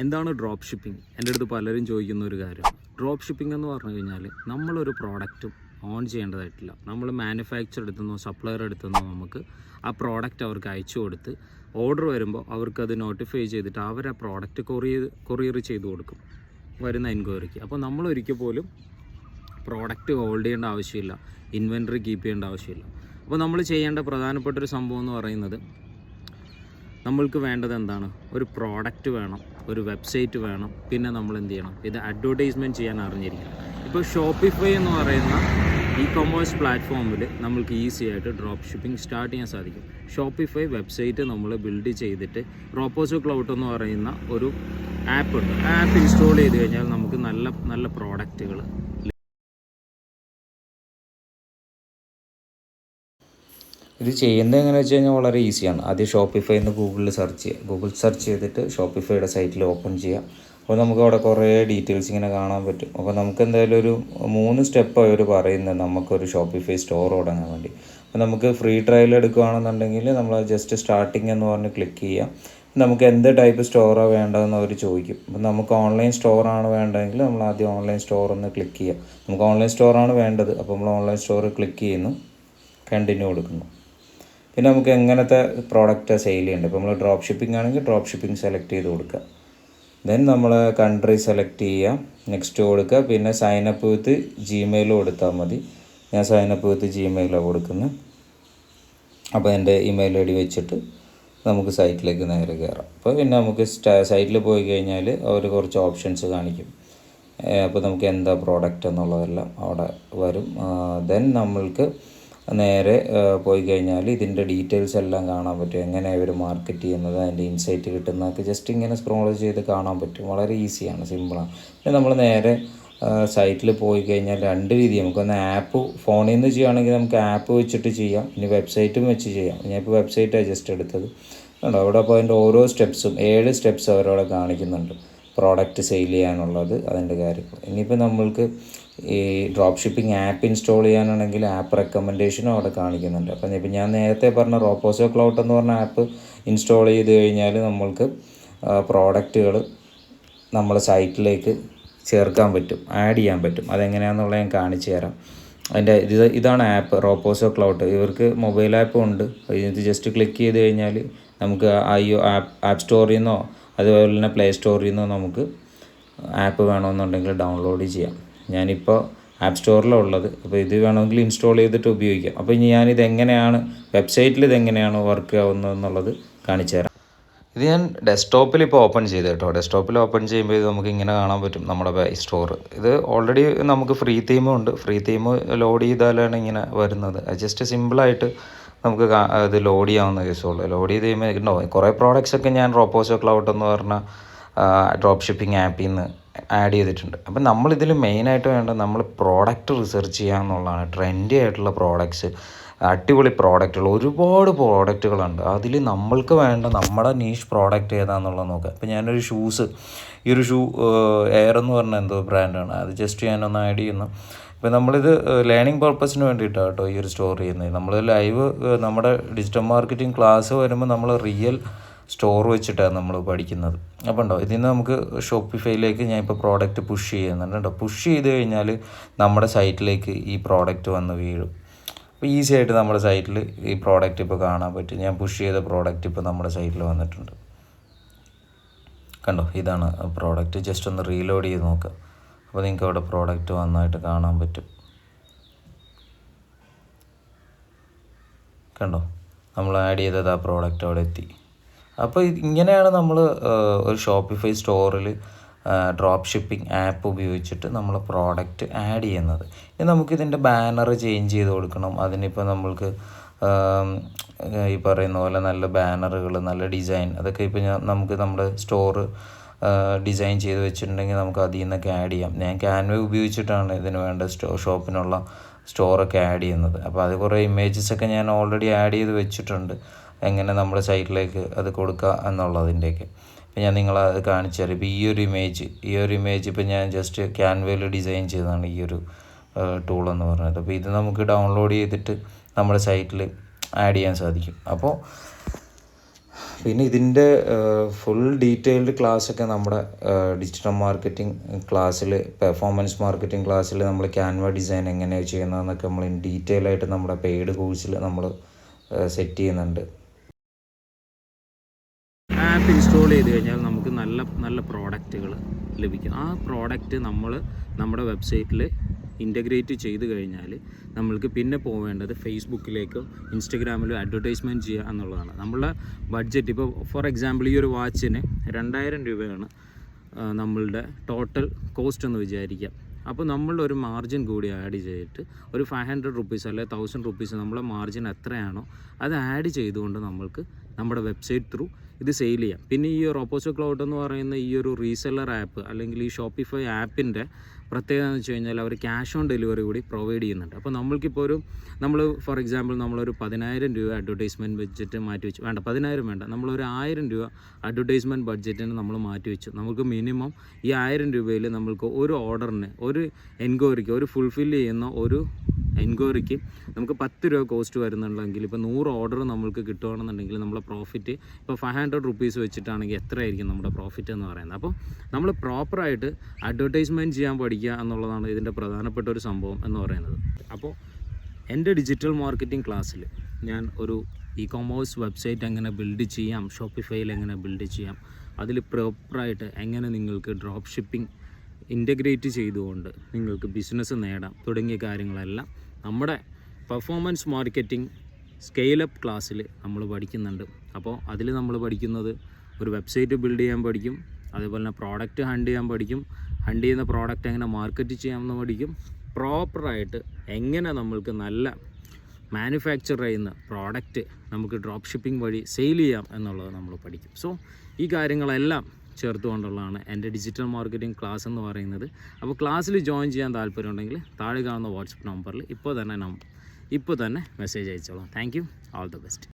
എന്താണ് drop shipping? എൻ്റെ അടുത്ത് പലരും ചോദിക്കുന്ന ഒരു കാര്യം. ഡ്രോപ്പ് ഷിപ്പിംഗ് എന്ന് പറഞ്ഞു കഴിഞ്ഞാൽ നമ്മളൊരു പ്രോഡക്റ്റും ഓൺ ചെയ്യേണ്ടതായിട്ടില്ല. നമ്മൾ മാനുഫാക്ചർ എടുത്തുനിന്നോ സപ്ലയർ എടുത്തുനിന്നോ നമുക്ക് ആ പ്രോഡക്റ്റ് അവർക്ക് അയച്ചു കൊടുത്ത് ഓർഡർ വരുമ്പോൾ അവർക്കത് നോട്ടിഫൈ ചെയ്തിട്ട് അവർ ആ പ്രോഡക്റ്റ് കൊറിയർ ചെയ്ത് കൊടുക്കും വരുന്ന എൻക്വയറിക്ക്. അപ്പോൾ നമ്മൾ ഒരിക്കൽ പോലും പ്രോഡക്റ്റ് ഹോൾഡ് ചെയ്യേണ്ട ആവശ്യമില്ല, ഇൻവെൻറ്ററി കീപ്പ് ചെയ്യേണ്ട ആവശ്യമില്ല. അപ്പോൾ നമ്മൾ ചെയ്യേണ്ട പ്രധാനപ്പെട്ടൊരു സംഭവം എന്ന് പറയുന്നത്, നമ്മൾക്ക് വേണ്ടത് എന്താണ്? ഒരു പ്രോഡക്റ്റ് വേണം, ഒരു വെബ്സൈറ്റ് വേണം, പിന്നെ നമ്മൾ എന്ത് ചെയ്യണം? ഇത് അഡ്വർടൈസ്മെൻറ്റ് ചെയ്യാൻ അറിഞ്ഞിരിക്കണം. ഇപ്പോൾ ഷോപ്പിഫൈ എന്ന് പറയുന്ന കൊമേഴ്സ് പ്ലാറ്റ്ഫോമിൽ നമ്മൾക്ക് ഈസി ആയിട്ട് ഡ്രോപ്പ് ഷിപ്പിംഗ് സ്റ്റാർട്ട് ചെയ്യാൻ സാധിക്കും. ഷോപ്പിഫൈ വെബ്സൈറ്റ് നമ്മൾ ബിൽഡ് ചെയ്തിട്ട് റോപ്പോസോ ക്ലൗഡ് എന്ന് പറയുന്ന ഒരു ആപ്പ് ഉണ്ട്. ആ ആപ്പ് ഇൻസ്റ്റാൾ ചെയ്ത് കഴിഞ്ഞാൽ നമുക്ക് നല്ല നല്ല പ്രോഡക്റ്റുകൾ. ഇത് ചെയ്യുന്നത് എങ്ങനെയാണെന്ന് വെച്ച് കഴിഞ്ഞാൽ വളരെ ഈസിയാണ്. ആദ്യം ഷോപ്പിഫൈ എന്ന് ഗൂഗിൾ സെർച്ച് ചെയ്തിട്ട് ഷോപ്പിഫൈയുടെ സൈറ്റിൽ ഓപ്പൺ ചെയ്യുക. അപ്പോൾ നമുക്ക് അവിടെ കുറേ ഡീറ്റെയിൽസ് ഇങ്ങനെ കാണാൻ പറ്റും. അപ്പോൾ നമുക്ക് എന്തായാലും ഒരു 3 സ്റ്റെപ്പ് അവർ പറയുന്നത് നമുക്കൊരു ഷോപ്പിഫൈ സ്റ്റോർ തുടങ്ങാൻ വേണ്ടി. അപ്പോൾ നമുക്ക് ഫ്രീ ട്രയൽ എടുക്കുകയാണെന്നുണ്ടെങ്കിൽ നമ്മൾ ജസ്റ്റ് സ്റ്റാർട്ടിങ് എന്ന് പറഞ്ഞ് ക്ലിക്ക് ചെയ്യാം. നമുക്ക് എന്ത് ടൈപ്പ് സ്റ്റോറാണ് വേണ്ടതെന്ന് അവർ ചോദിക്കും. അപ്പം നമുക്ക് ഓൺലൈൻ സ്റ്റോറാണ് വേണ്ടതെങ്കിൽ നമ്മൾ ആദ്യം ഓൺലൈൻ സ്റ്റോർ ഒന്ന് ക്ലിക്ക് ചെയ്യാം. നമുക്ക് ഓൺലൈൻ സ്റ്റോറാണ് വേണ്ടത്. അപ്പോൾ നമ്മൾ ഓൺലൈൻ സ്റ്റോർ ക്ലിക്ക് ചെയ്യുന്നു, കണ്ടിന്യൂ കൊടുക്കുന്നു. പിന്നെ നമുക്ക് എങ്ങനത്തെ പ്രോഡക്റ്റ് സെയിൽ ചെയ്യേണ്ടത്. ഇപ്പോൾ നമ്മൾ ഡ്രോപ്പ് ഷിപ്പിംഗ് ആണെങ്കിൽ ഡ്രോപ്പ് ഷിപ്പിംഗ് സെലക്ട് ചെയ്ത് കൊടുക്കുക. ദെൻ നമ്മൾ കൺട്രി സെലക്ട് ചെയ്യുക, നെക്സ്റ്റ് കൊടുക്കുക. പിന്നെ സൈനപ്പ് വിത്ത് ജിമെയിൽ കൊടുത്താൽ മതി. ഞാൻ സൈനപ്പ് വിത്ത് ജിമെയിലാണ് കൊടുക്കുന്നത്. അപ്പോൾ എൻ്റെ ഇമെയിൽ ഐ ഡി വെച്ചിട്ട് നമുക്ക് സൈറ്റിലേക്ക് നേരെ കയറാം. അപ്പോൾ പിന്നെ നമുക്ക് സൈറ്റിൽ പോയി കഴിഞ്ഞാൽ അവർ കുറച്ച് ഓപ്ഷൻസ് കാണിക്കും. അപ്പോൾ നമുക്ക് എന്താ പ്രോഡക്റ്റ് എന്നുള്ളതെല്ലാം അവിടെ വരും. ദെൻ നമ്മൾക്ക് നേരെ പോയി കഴിഞ്ഞാൽ ഇതിൻ്റെ ഡീറ്റെയിൽസ് എല്ലാം കാണാൻ പറ്റും. എങ്ങനെ ഇവർ മാർക്കറ്റ് ചെയ്യുന്നത്, അതിൻ്റെ ഇൻസൈറ്റ് കിട്ടുന്നതൊക്കെ ജസ്റ്റ് ഇങ്ങനെ സ്ക്രോൾ ചെയ്ത് കാണാൻ പറ്റും. വളരെ ഈസിയാണ്, സിമ്പിളാണ്. പിന്നെ നമ്മൾ നേരെ സൈറ്റിൽ പോയി കഴിഞ്ഞാൽ 2 രീതി. നമുക്കൊന്ന് ആപ്പ് ഫോണിൽ നിന്ന് ചെയ്യുകയാണെങ്കിൽ നമുക്ക് ആപ്പ് വെച്ചിട്ട് ചെയ്യാം, ഇനി വെബ്സൈറ്റും വെച്ച് ചെയ്യാം. ഞാനിപ്പോൾ വെബ്സൈറ്റാണ് ജസ്റ്റ് എടുത്തത്. കണ്ടോ അവിടെ അപ്പോൾ അതിൻ്റെ ഓരോ സ്റ്റെപ്സും 7 സ്റ്റെപ്സ് അവരവിടെ കാണിക്കുന്നുണ്ട്. പ്രോഡക്റ്റ് സെയിൽ ചെയ്യാനുള്ളത്, അതിൻ്റെ കാര്യങ്ങൾ. ഇനിയിപ്പോൾ നമ്മൾക്ക് ഈ ഡ്രോപ്പ് ഷിപ്പിംഗ് ആപ്പ് ഇൻസ്റ്റാൾ ചെയ്യാനാണെങ്കിൽ ആപ്പ് റെക്കമെൻഡേഷനും അവിടെ കാണിക്കുന്നുണ്ട്. അപ്പം ഇപ്പം ഞാൻ നേരത്തെ പറഞ്ഞ റോപ്പോസോ ക്ലൗഡ് എന്ന് പറഞ്ഞ ആപ്പ് ഇൻസ്റ്റാൾ ചെയ്ത് കഴിഞ്ഞാൽ നമ്മൾക്ക് പ്രോഡക്റ്റുകൾ നമ്മുടെ സൈറ്റിലേക്ക് ചേർക്കാൻ പറ്റും, ആഡ് ചെയ്യാൻ പറ്റും. അതെങ്ങനെയാണെന്നുള്ളത് ഞാൻ കാണിച്ചു തരാം. അതിൻ്റെ ഇതാണ് ആപ്പ് റോപ്പോസോ ക്ലൗഡ്. ഇവർക്ക് മൊബൈൽ ആപ്പും ഉണ്ട്. ഇത് ജസ്റ്റ് ക്ലിക്ക് ചെയ്ത് കഴിഞ്ഞാൽ നമുക്ക് ആപ്പ് സ്റ്റോറിൽ നിന്നോ അതുപോലെ തന്നെ പ്ലേ സ്റ്റോറിൽ നിന്നോ നമുക്ക് ആപ്പ് വേണമെന്നുണ്ടെങ്കിൽ ഡൗൺലോഡ് ചെയ്യാം. ഞാനിപ്പോൾ ആപ്പ് സ്റ്റോറിലാണ് ഉള്ളത്. അപ്പോൾ ഇത് വേണമെങ്കിൽ ഇൻസ്റ്റാൾ ചെയ്തിട്ട് ഉപയോഗിക്കാം. അപ്പോൾ ഇനി ഞാനിത് എങ്ങനെയാണ് വെബ്സൈറ്റിൽ ഇതെങ്ങനെയാണ് വർക്ക് ആവുന്നത് എന്നുള്ളത് കാണിച്ചു തരാം. ഇത് ഞാൻ ഡെസ്ക്ടോപ്പിൽ ഇപ്പോൾ ഓപ്പൺ ചെയ്ത് കേട്ടോ. ഡെസ്ക്ടോപ്പിൽ ഓപ്പൺ ചെയ്യുമ്പോൾ ഇത് നമുക്ക് ഇങ്ങനെ കാണാൻ പറ്റും നമ്മുടെ സ്റ്റോർ. ഇത് ഓൾറെഡി നമുക്ക് ഫ്രീ തീമും ഉണ്ട്. ഫ്രീ തീം ലോഡ് ചെയ്താലാണ് ഇങ്ങനെ വരുന്നത്. ജസ്റ്റ് സിമ്പിളായിട്ട് നമുക്ക് ഇത് ലോഡ് ചെയ്യാവുന്ന കേസുള്ളൂ. ലോഡ് ചെയ്ത് കഴിയുമ്പോൾ ഉണ്ടോ കുറേ പ്രോഡക്റ്റ്സൊക്കെ ഞാൻ റോപ്പോസോ ക്ലൗഡ് എന്ന് പറഞ്ഞ ഡ്രോപ്പ് ഷിപ്പിംഗ് ആപ്പിൽ നിന്ന് ആഡ് ചെയ്തിട്ടുണ്ട്. അപ്പം നമ്മളിതിൽ മെയിനായിട്ട് വേണ്ടത് നമ്മൾ പ്രോഡക്റ്റ് റിസർച്ച് ചെയ്യുക എന്നുള്ളതാണ്. ട്രെൻഡി ആയിട്ടുള്ള പ്രോഡക്റ്റ്സ്, അടിപൊളി പ്രോഡക്റ്റുകൾ, ഒരുപാട് പ്രോഡക്റ്റുകളുണ്ട്. അതിൽ നമ്മൾക്ക് വേണ്ട നമ്മുടെ നീഷ് പ്രോഡക്റ്റ് ഏതാണെന്നുള്ളത് നോക്കുക. ഇപ്പം ഞാനൊരു ഈ ഒരു ഷൂ എയർ എന്ന് പറഞ്ഞ എന്തോ ബ്രാൻഡാണ്. അത് ജസ്റ്റ് ഞാനൊന്ന് ആഡ് ചെയ്യുന്നു. ഇപ്പം നമ്മളിത് ലേണിംഗ് പർപ്പസിന് വേണ്ടിയിട്ടാണ് കേട്ടോ ഈ ഒരു സ്റ്റോർ ചെയ്യുന്നത്. നമ്മൾ ലൈവ് നമ്മുടെ ഡിജിറ്റൽ മാർക്കറ്റിംഗ് ക്ലാസ് വരുമ്പോൾ നമ്മൾ റിയൽ സ്റ്റോർ വെച്ചിട്ടാണ് നമ്മൾ പഠിക്കുന്നത്. അപ്പോൾ ഉണ്ടോ ഇതിൽ നിന്ന് നമുക്ക് ഷോപ്പിഫൈയിലേക്ക് ഞാൻ ഇപ്പോൾ പ്രോഡക്റ്റ് പുഷ് ചെയ്യുന്നുണ്ട് കേട്ടോ. പുഷ് ചെയ്ത് കഴിഞ്ഞാൽ നമ്മുടെ സൈറ്റിലേക്ക് ഈ പ്രോഡക്റ്റ് വന്ന് വീഴും. അപ്പോൾ ഈസി ആയിട്ട് നമ്മുടെ സൈറ്റിൽ ഈ പ്രോഡക്റ്റ് ഇപ്പോൾ കാണാൻ പറ്റും. ഞാൻ പുഷ് ചെയ്ത പ്രോഡക്റ്റ് ഇപ്പോൾ നമ്മുടെ സൈറ്റിൽ വന്നിട്ടുണ്ട്. കണ്ടോ ഇതാണ് പ്രോഡക്റ്റ്. ജസ്റ്റ് ഒന്ന് റീലോഡ് ചെയ്ത് നോക്കുക. അപ്പോൾ നിങ്ങൾക്ക് അവിടെ പ്രോഡക്റ്റ് വന്നായിട്ട് കാണാൻ പറ്റും. കണ്ടോ നമ്മൾ ആഡ് ചെയ്തത് ആ പ്രോഡക്റ്റ് അവിടെ എത്തി. അപ്പോൾ ഇങ്ങനെയാണ് നമ്മൾ ഒരു ഷോപ്പിഫൈ സ്റ്റോറിൽ ഡ്രോപ്പ് ഷിപ്പിംഗ് ആപ്പ് ഉപയോഗിച്ചിട്ട് നമ്മൾ പ്രോഡക്റ്റ് ആഡ് ചെയ്യുന്നത്. ഇനി നമുക്കിതിൻ്റെ ബാനർ ചേഞ്ച് ചെയ്ത് കൊടുക്കണം. അതിനിപ്പോൾ നമ്മൾക്ക് ഈ പറയുന്ന പോലെ നല്ല ബാനറുകൾ, നല്ല ഡിസൈൻ, അതൊക്കെ ഇപ്പോൾ നമുക്ക് നമ്മുടെ സ്റ്റോറ് ഡിസൈൻ ചെയ്ത് വെച്ചിട്ടുണ്ടെങ്കിൽ നമുക്ക് അതിൽ നിന്നൊക്കെ ആഡ് ചെയ്യാം. ഞാൻ ക്യാൻവ ഉപയോഗിച്ചിട്ടാണ് ഇതിന് വേണ്ട ഷോപ്പിനുള്ള സ്റ്റോറൊക്കെ ആഡ് ചെയ്യുന്നത്. അപ്പോൾ അത് കുറേ ഇമേജസൊക്കെ ഞാൻ ഓൾറെഡി ആഡ് ചെയ്ത് വെച്ചിട്ടുണ്ട്, എങ്ങനെ നമ്മുടെ സൈറ്റിലേക്ക് അത് കൊടുക്കുക എന്നുള്ളതിൻ്റെയൊക്കെ. അപ്പോൾ ഞാൻ നിങ്ങളത് കാണിച്ചു തരാം. ഇപ്പോൾ ഈ ഒരു ഇമേജ് ഇപ്പോൾ ഞാൻ ജസ്റ്റ് ക്യാൻവയിൽ ഡിസൈൻ ചെയ്തതാണ് ഈ ഒരു ടൂളെന്ന് പറഞ്ഞത്. അപ്പോൾ ഇത് നമുക്ക് ഡൗൺലോഡ് ചെയ്തിട്ട് നമ്മുടെ സൈറ്റിൽ ആഡ് ചെയ്യാൻ സാധിക്കും. അപ്പോൾ പിന്നെ ഇതിൻ്റെ ഫുൾ ഡീറ്റെയിൽഡ് ക്ലാസ്സൊക്കെ നമ്മുടെ ഡിജിറ്റൽ മാർക്കറ്റിംഗ് ക്ലാസ്സിൽ, പെർഫോമൻസ് മാർക്കറ്റിംഗ് ക്ലാസ്സിൽ നമ്മൾ ക്യാൻവ ഡിസൈൻ എങ്ങനെയാണ് ചെയ്യുന്നതെന്നൊക്കെ നമ്മൾ ഡീറ്റെയിൽ ആയിട്ട് നമ്മുടെ പെയ്ഡ് കോഴ്സിൽ നമ്മൾ സെറ്റ് ചെയ്യുന്നുണ്ട്. ആപ്പ് ഇൻസ്റ്റാൾ ചെയ്ത് കഴിഞ്ഞാൽ നമുക്ക് നല്ല നല്ല പ്രോഡക്റ്റുകൾ ലഭിക്കും. ആ പ്രോഡക്റ്റ് നമ്മൾ നമ്മുടെ വെബ്സൈറ്റിൽ ഇൻ്റഗ്രേറ്റ് ചെയ്ത് കഴിഞ്ഞാൽ നമ്മൾക്ക് പിന്നെ പോവേണ്ടത് ഫേസ്ബുക്കിലേക്കോ ഇൻസ്റ്റഗ്രാമിലോ അഡ്വർടൈസ്മെൻറ്റ് ചെയ്യുക എന്നുള്ളതാണ്. നമ്മളുടെ ബഡ്ജറ്റ് ഇപ്പോൾ ഫോർ എക്സാമ്പിൾ ഈ ഒരു വാച്ചിന് 2000 രൂപയാണ് നമ്മളുടെ ടോട്ടൽ കോസ്റ്റ് എന്ന് വിചാരിക്കാം. അപ്പോൾ നമ്മളൊരു മാർജിൻ കൂടി ആഡ് ചെയ്തിട്ട് ഒരു 500 റുപ്പീസ് അല്ലെങ്കിൽ 1000 റുപ്പീസ് നമ്മളെ മാർജിൻ എത്രയാണോ അത് ആഡ് ചെയ്തുകൊണ്ട് നമ്മൾക്ക് നമ്മുടെ വെബ്സൈറ്റ് ത്രൂ ഇത് സെയിൽ ചെയ്യാം. പിന്നെ ഈ ഒരു ഓപ്പോസോ ക്ലൗഡ് എന്ന് പറയുന്ന ഈ ഒരു റീസെല്ലർ ആപ്പ് അല്ലെങ്കിൽ ഈ ഷോപ്പിഫൈ ആപ്പിൻ്റെ പ്രത്യേകത എന്ന് വെച്ച് കഴിഞ്ഞാൽ അവർ ക്യാഷ് ഓൺ ഡെലിവറി കൂടി പ്രൊവൈഡ് ചെയ്യുന്നുണ്ട്. അപ്പോൾ നമ്മൾക്കിപ്പോൾ നമ്മൾ ഫോർ എക്സാമ്പിൾ നമ്മളൊരു 10,000 രൂപ അഡ്വർടൈസ്മെൻറ്റ് ബഡ്ജറ്റ് മാറ്റി വെച്ചു, വേണ്ട 10,000 വേണ്ട, നമ്മളൊരു 1000 രൂപ അഡ്വർടൈസ്മെൻറ്റ് ബഡ്ജറ്റിന് നമ്മൾ മാറ്റി വെച്ചു. നമുക്ക് മിനിമം ഈ 1000 രൂപയിൽ നമ്മൾക്ക് ഒരു ഓർഡറിന്, ഒരു എൻക്വയറിക്ക്, ഒരു ഫുൾഫിൽ ചെയ്യുന്ന ഒരു എൻക്വയറിക്ക് നമുക്ക് 10 രൂപ കോസ്റ്റ് വരുന്നുണ്ടെങ്കിൽ ഇപ്പോൾ 100 ഓർഡർ നമ്മൾക്ക് കിട്ടുകയാണെന്നുണ്ടെങ്കിൽ നമ്മളെ പ്രോഫിറ്റ് ഇപ്പോൾ 500 റുപ്പീസ് വെച്ചിട്ടാണെങ്കിൽ എത്രയായിരിക്കും നമ്മുടെ പ്രോഫിറ്റ് എന്ന് പറയുന്നത്. അപ്പോൾ നമ്മൾ പ്രോപ്പറായിട്ട് അഡ്വർടൈസ്മെൻറ്റ് ചെയ്യാൻ പഠിക്കുക എന്നുള്ളതാണ് ഇതിൻ്റെ പ്രധാനപ്പെട്ട ഒരു സംഭവം എന്ന് പറയുന്നത്. അപ്പോൾ എൻ്റെ ഡിജിറ്റൽ മാർക്കറ്റിംഗ് ക്ലാസ്സിൽ ഞാൻ ഒരു ഇ-കൊമേഴ്സ് വെബ്സൈറ്റ് എങ്ങനെ ബിൽഡ് ചെയ്യാം, ഷോപ്പിഫൈയിൽ എങ്ങനെ ബിൽഡ് ചെയ്യാം, അതിൽ പ്രോപ്പറായിട്ട് എങ്ങനെ നിങ്ങൾക്ക് ഡ്രോപ്പ് ഷിപ്പിംഗ് ഇൻ്റഗ്രേറ്റ് ചെയ്തുകൊണ്ട് നിങ്ങൾക്ക് ബിസിനസ് നേടാം തുടങ്ങിയ കാര്യങ്ങളെല്ലാം നമ്മുടെ പെർഫോമൻസ് മാർക്കറ്റിംഗ് സ്കെയിലപ്പ് ക്ലാസ്സിൽ നമ്മൾ പഠിക്കുന്നുണ്ട്. അപ്പോൾ അതിൽ നമ്മൾ പഠിക്കുന്നത് ഒരു വെബ്സൈറ്റ് ബിൽഡ് ചെയ്യാൻ പഠിക്കും, അതേപോലെ തന്നെ പ്രോഡക്റ്റ് ഹണ്ട് ചെയ്യാൻ പഠിക്കും, ഹണ്ട് ചെയ്യുന്ന പ്രോഡക്റ്റ് എങ്ങനെ മാർക്കറ്റ് ചെയ്യാമെന്ന് പഠിക്കും, പ്രോപ്പറായിട്ട് എങ്ങനെ നമ്മൾക്ക് നല്ല മാനുഫാക്ചർ ചെയ്യുന്ന പ്രോഡക്റ്റ് നമുക്ക് ഡ്രോപ്പ് ഷിപ്പിംഗ് വഴി സെയിൽ ചെയ്യാം എന്നുള്ളത് നമ്മൾ പഠിക്കും. സോ ഈ കാര്യങ്ങളെല്ലാം ചേർത്തുകൊണ്ടുള്ളതാണ് എൻ്റെ ഡിജിറ്റൽ മാർക്കറ്റിംഗ് ക്ലാസ് എന്ന് പറയുന്നത്. അപ്പോൾ ക്ലാസ്സിൽ ജോയിൻ ചെയ്യാൻ താല്പര്യമുണ്ടെങ്കിൽ താഴെ കാണുന്ന വാട്സപ്പ് നമ്പറിൽ ഇപ്പോൾ തന്നെ മെസ്സേജ് അയച്ചോളാം. Thank you, all the best.